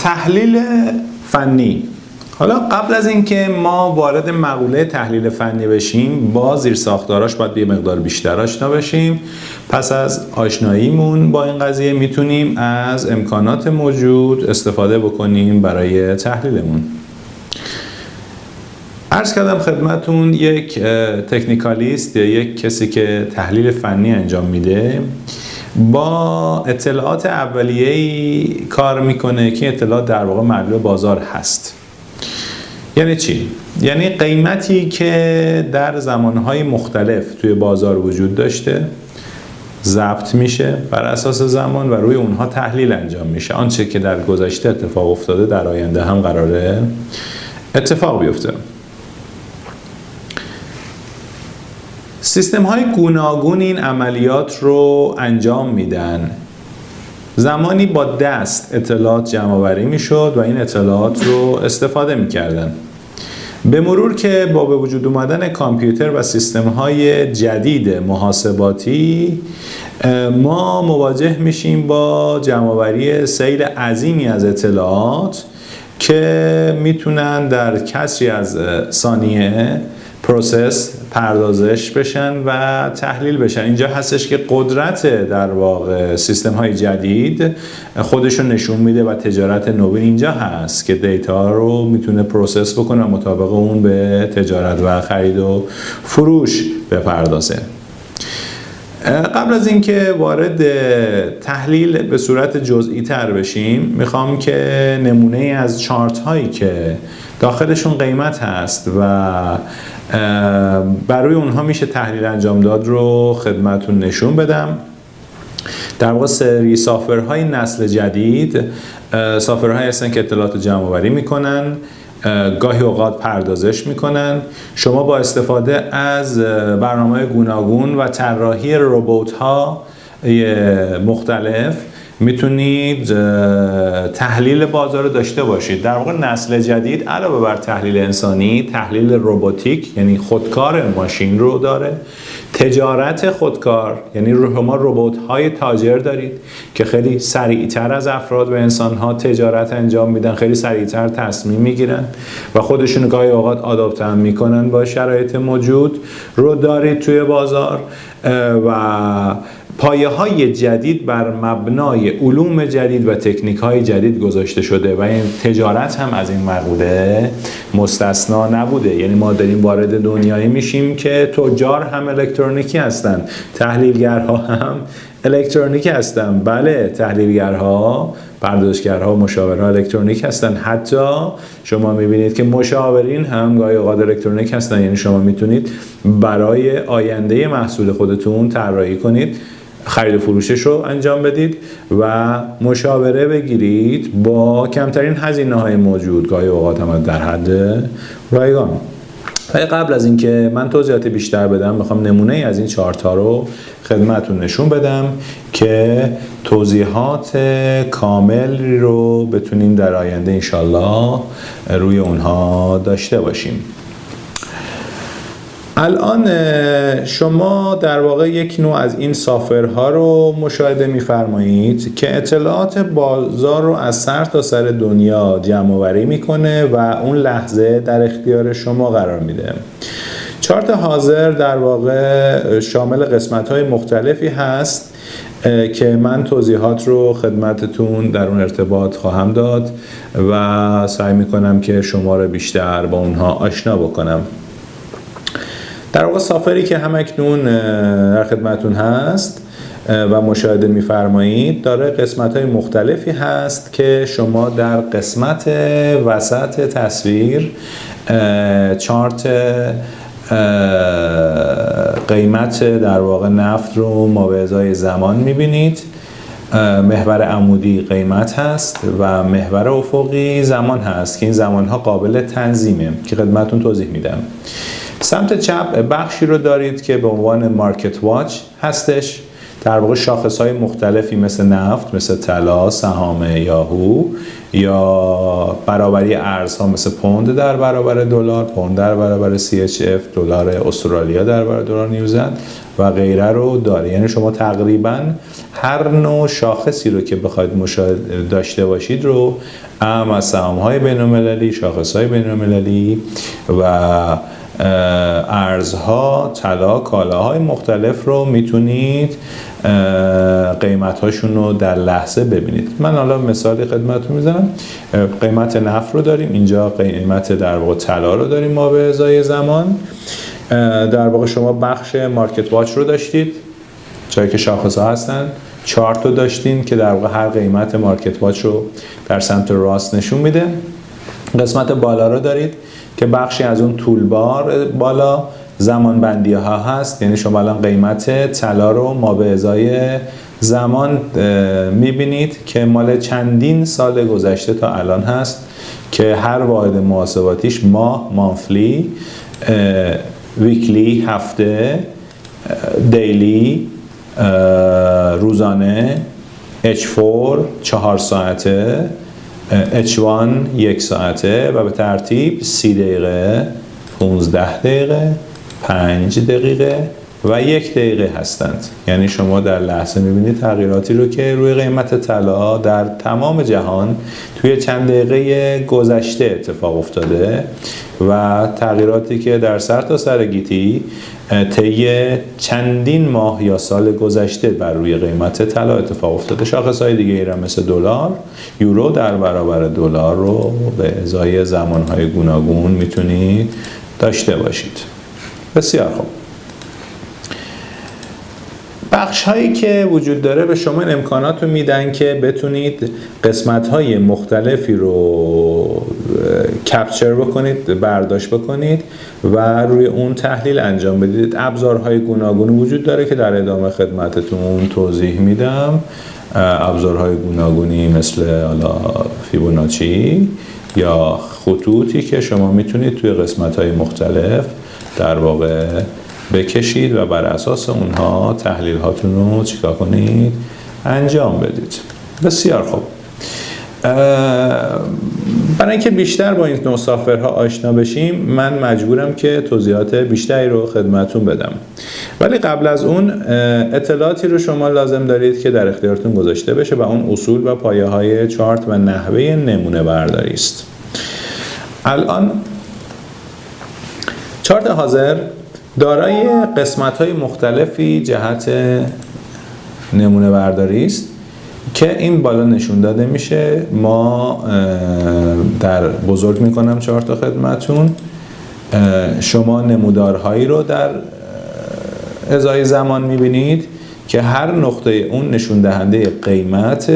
تحلیل فنی. حالا قبل از اینکه ما وارد مقوله تحلیل فنی بشیم، با زیرساختاراش باید یه مقدار بیشتر آشنا بشیم. پس از آشناییمون با این قضیه میتونیم از امکانات موجود استفاده بکنیم برای تحلیلمون. عرض کردم خدمتون یک تکنیکالیست یا یک کسی که تحلیل فنی انجام میده با اطلاعات اولیه‌ای کار میکنه که اطلاعات در واقع معلوم بازار هست. یعنی چی؟ یعنی قیمتی که در زمانهای مختلف توی بازار وجود داشته ضبط میشه بر اساس زمان و روی اونها تحلیل انجام میشه. آنچه که در گذشته اتفاق افتاده در آینده هم قراره اتفاق بیفته. سیستم های گوناگون این عملیات رو انجام میدن. زمانی با دست اطلاعات جمع آوری میشد و این اطلاعات رو استفاده میکردن. به مرور که با به وجود اومدن کامپیوتر و سیستم های جدید محاسباتی ما مواجه میشیم با جمع آوری سیل عظیمی از اطلاعات که میتونن در کسری از ثانیه پروسس پردازش بشن و تحلیل بشن. اینجا هستش که قدرت در واقع سیستم های جدید خودشون نشون میده و تجارت نوین اینجا هست که دیتا رو میتونه پروسس بکنه و مطابق اون به تجارت و خرید و فروش بپردازه. قبل از اینکه وارد تحلیل به صورت جزئی تر بشیم، میخوام که نمونه از چارت هایی که داخلشون قیمت هست و برای اونها میشه تحلیل انجام داد رو خدمتون نشون بدم. در واقع سری سافرهای نسل جدید سافرهایی هستن که اطلاعات جمع آوری میکنن، گاهی اوقات پردازش میکنن. شما با استفاده از برنامه‌های گوناگون و طراحی ربات‌ها مختلف میتونید تحلیل بازار رو داشته باشید. در واقع نسل جدید علاوه بر تحلیل انسانی، تحلیل رباتیک یعنی خودکار ماشین رو داره. تجارت خودکار یعنی شما ربات‌های تاجر دارید که خیلی سریعتر از افراد و انسان‌ها تجارت انجام میدن، خیلی سریعتر تصمیم میگیرن و خودشون گاهی اوقات آداپت هم میکنن با شرایط موجود رو دارید توی بازار. و پایه‌های جدید بر مبنای علوم جدید و تکنیک‌های جدید گذاشته شده و این تجارت هم از این مقوله مستثنا نبوده. یعنی ما داریم وارد دنیایی میشیم که تجار هم الکترونیکی هستن، تحلیلگرها هم الکترونیکی هستن. بله، تحلیلگرها، پردازشگرها، مشاورها الکترونیک هستن. حتی شما میبینید که مشاورین هم گاهی اوقات الکترونیک هستن. یعنی شما میتونید برای آینده محصول خودتون طراحی کنید، خرید و فروشش رو انجام بدید و مشاوره بگیرید با کمترین هزینه‌های موجود، گاهی اوقات هم در حد رایگان. قبل از اینکه من توضیحات بیشتر بدم، میخوام نمونه از این چارت ها رو خدمتتون نشون بدم که توضیحات کامل رو بتونیم در آینده انشالله روی اونها داشته باشیم. الان شما در واقع یک نوع از این سافرها رو مشاهده می‌فرمایید که اطلاعات بازار رو از سر تا سر دنیا جمع آوری میکنه و اون لحظه در اختیار شما قرار میده. چارت حاضر در واقع شامل قسمت‌های مختلفی هست که من توضیحات رو خدمتتون در اون ارتباط خواهم داد و سعی میکنم که شما رو بیشتر با اونها آشنا بکنم. در واقع سافری که همکنون در خدمتون هست و مشاهده می‌فرمایید داره قسمت‌های مختلفی هست که شما در قسمت وسط تصویر چارت قیمت در واقع نفت رو ما به ازای زمان می‌بینید. محور عمودی قیمت هست و محور افقی زمان هست که این زمان‌ها قابل تنظیمه که خدمتون توضیح میدم. سمت چپ بخشی رو دارید که به عنوان مارکت واچ هستش. در واقع شاخص‌های مختلفی مثل نفت، مثل طلا، سهام یاهو یا برابری ارزها مثل پوند در برابر دلار، پوند در برابر CHF، دلار استرالیا در برابر دلار نیوزلند و غیره رو داره. یعنی شما تقریباً هر نوع شاخصی رو که بخواید داشته باشید رو از سهام‌های بین‌المللی، شاخص‌های بین‌المللی و ارزها، طلا، کالاهای مختلف رو میتونید قیمت‌هاشون رو در لحظه ببینید. من حالا مثالی خدمتتون میزنم. قیمت نفت رو داریم اینجا، قیمت در واقع طلا رو داریم ما به ازای زمان. در واقع شما بخش مارکت واچ رو داشتید، جایی که شاخص‌ها هستن، چارت رو داشتین که در واقع هر قیمت مارکت واچ رو در سمت راست نشون میده. قسمت بالا رو دارید که بخشی از اون تولبار بالا زمان بندی ها هست، یعنی شما الان قیمت طلا رو ما به ازای زمان میبینید که مال چندین سال گذشته تا الان هست که هر واحد محاسباتیش ماه، مانفلی، ویکلی، هفته، دیلی، روزانه، H4 4 ساعته، H1 1 ساعته و به ترتیب 30 دقیقه، 15 دقیقه، 5 دقیقه و 1 دقیقه هستند. یعنی شما در لحظه میبینید تغییراتی رو که روی قیمت طلا در تمام جهان توی چند دقیقه گذشته اتفاق افتاده و تغییراتی که در سرتاسر گیتی طی چندین ماه یا سال گذشته بر روی قیمت طلا اتفاق افتاده. شاخص‌های دیگه ای مثل دلار، یورو در برابر دلار رو به ازای زمان‌های گوناگون میتونید داشته باشید. بسیار خوب. بخش هایی که وجود داره به شما امکانات رو میدن که بتونید قسمت های مختلفی رو کپچر بکنید، برداشت بکنید و روی اون تحلیل انجام بدید. ابزارهای گوناگون وجود داره که در ادامه خدمتتون توضیح میدم. ابزارهای گوناگونی مثل فیبوناچی یا خطوطی که شما میتونید توی قسمت های مختلف در واقع بکشید و بر اساس اونها تحلیل هاتون رو چیکار کنید؟ انجام بدید. بسیار خوب. برای اینکه بیشتر با این نوع سافتورها آشنا بشیم من مجبورم که توضیحات بیشتری رو خدمتتون بدم. ولی قبل از اون اطلاعاتی رو شما لازم دارید که در اختیارتون گذاشته بشه و اون اصول و پایه‌های چارت و نحوه نمونه برداری است. الان چارت حاضر دارای قسمت‌های مختلفی جهت نمونه برداری است که این بالا نشون داده میشه. ما در بزرگ میکنم چارت خدمتون. شما نمودارهایی رو در ازای زمان میبینید که هر نقطه اون نشون دهنده قیمت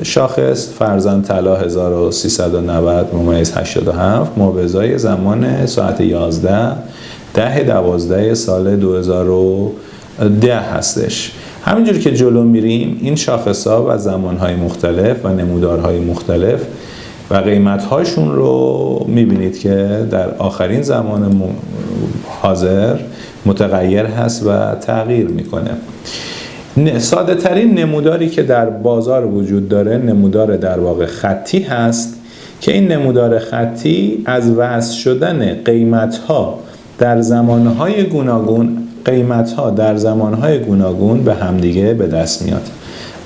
شاخص، فرضاً طلا 1390 ممیز 87 ما به ازای زمان ساعت 11/12 سال 2010 هستش. همینجور که جلو میریم این شاخص‌ها و زمان‌های مختلف و نمودارهای مختلف و قیمت‌هاشون رو می‌بینید که در آخرین زمان حاضر متغیر هست و تغییر میکنه. ساده ترین نموداری که در بازار وجود داره نمودار در واقع خطی هست که این نمودار خطی از وصل شدن قیمت‌ها در زمانهای گوناگون به همدیگه به دست میاد.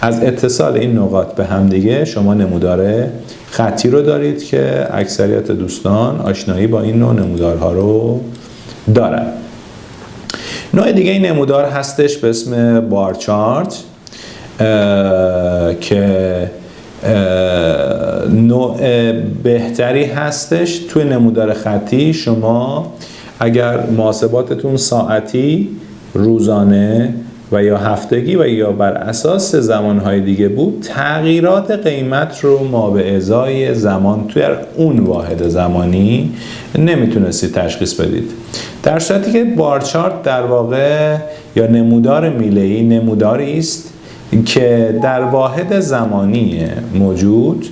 از اتصال این نقاط به همدیگه شما نمودار خطی رو دارید که اکثریت دوستان آشنایی با این نوع نمودارها رو دارن. نوع دیگه این نمودار هستش به اسم بار چارت که نوع بهتری هستش. توی نمودار خطی شما اگر محاسباتتون ساعتی، روزانه و یا هفتگی و یا بر اساس زمانهای دیگه بود، تغییرات قیمت رو ما به ازای زمان توی اون واحد زمانی نمیتونستید تشخیص بدید. در صورتی که بار چارت در واقع یا نمودار میله‌ای نموداری است که در واحد زمانی موجود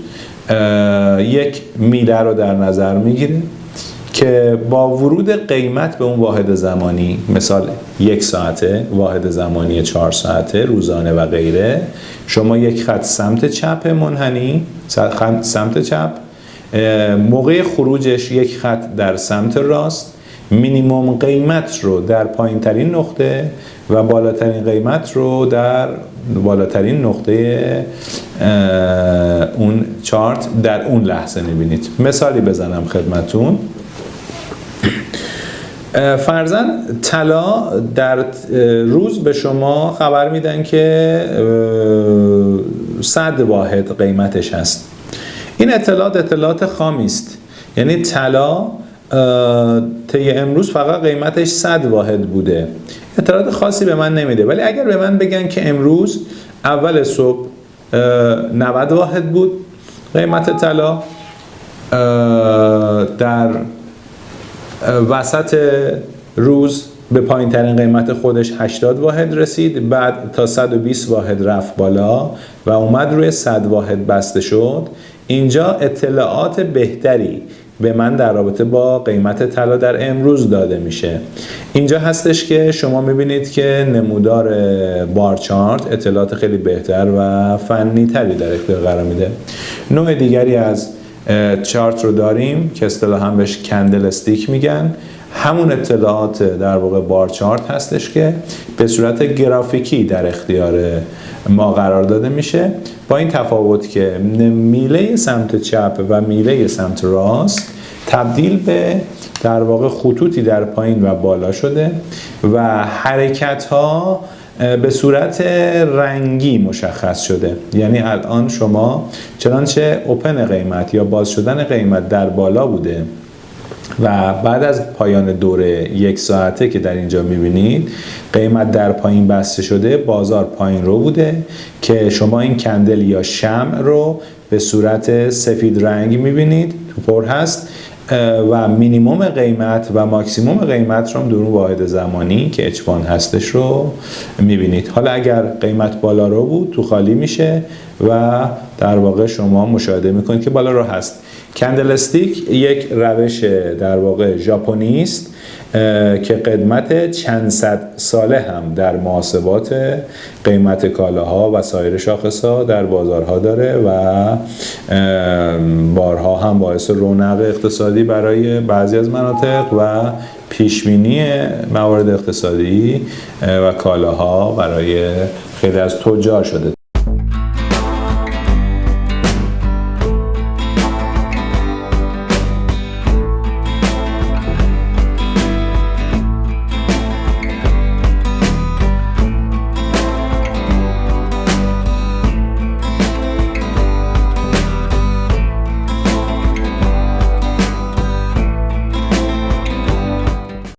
یک میله رو در نظر میگیره که با ورود قیمت به اون واحد زمانی، مثال 1 ساعته، واحد زمانی 4 ساعته، روزانه و غیره، شما یک خط سمت چپ منحنی، سمت چپ، موقع خروجش یک خط در سمت راست، مینیموم قیمت رو در پایین ترین نقطه و بالاترین قیمت رو در بالاترین نقطه اون چارت در اون لحظه میبینید. مثالی بزنم خدمتون. فرضاً طلا در روز به شما خبر میدن که 100 واحد قیمتش هست. این اطلاعات خامی است، یعنی طلا طی امروز فقط قیمتش 100 واحد بوده، اطلاعات خاصی به من نمیده. ولی اگر به من بگن که امروز اول صبح 90 واحد بود قیمت طلا، در وسط روز به پایین ترین قیمت خودش 80 واحد رسید، بعد تا 120 واحد رفت بالا و اومد روی 100 واحد بسته شد، اینجا اطلاعات بهتری به من در رابطه با قیمت طلا در امروز داده میشه. اینجا هستش که شما میبینید که نمودار بار چارت اطلاعات خیلی بهتر و فنی تری در اختیار قرار میده. نوع دیگری از چارت رو داریم که اصطلاحاً بهش کندل استیک میگن. همون اطلاعات در واقع بار چارت هستش که به صورت گرافیکی در اختیار ما قرار داده میشه، با این تفاوت که میله سمت چپ و میله سمت راست تبدیل به در واقع خطوطی در پایین و بالا شده و حرکت ها به صورت رنگی مشخص شده. یعنی الان شما چنانچه اوپن قیمت یا باز شدن قیمت در بالا بوده و بعد از پایان دوره 1 ساعته که در اینجا میبینید قیمت در پایین بسته شده، بازار پایین رو بوده که شما این کندل یا شمع رو به صورت سفید رنگ میبینید، تو پر هست و مینیموم قیمت و ماکسیموم قیمت رو در اون واحد زمانی که اچبان هستش رو میبینید. حالا اگر قیمت بالا رو بود تو خالی میشه و در واقع شما مشاهده میکنید که بالا رو هست. کندل استیک یک روش در واقع ژاپنی است که قدمت چند صد ساله هم در محاسبات قیمت کالاها و سایر شاخصها در بازارها داره و بارها هم باعث رونق اقتصادی برای بعضی از مناطق و پیشبینی موارد اقتصادی و کالاها برای خیلی از تجار شده.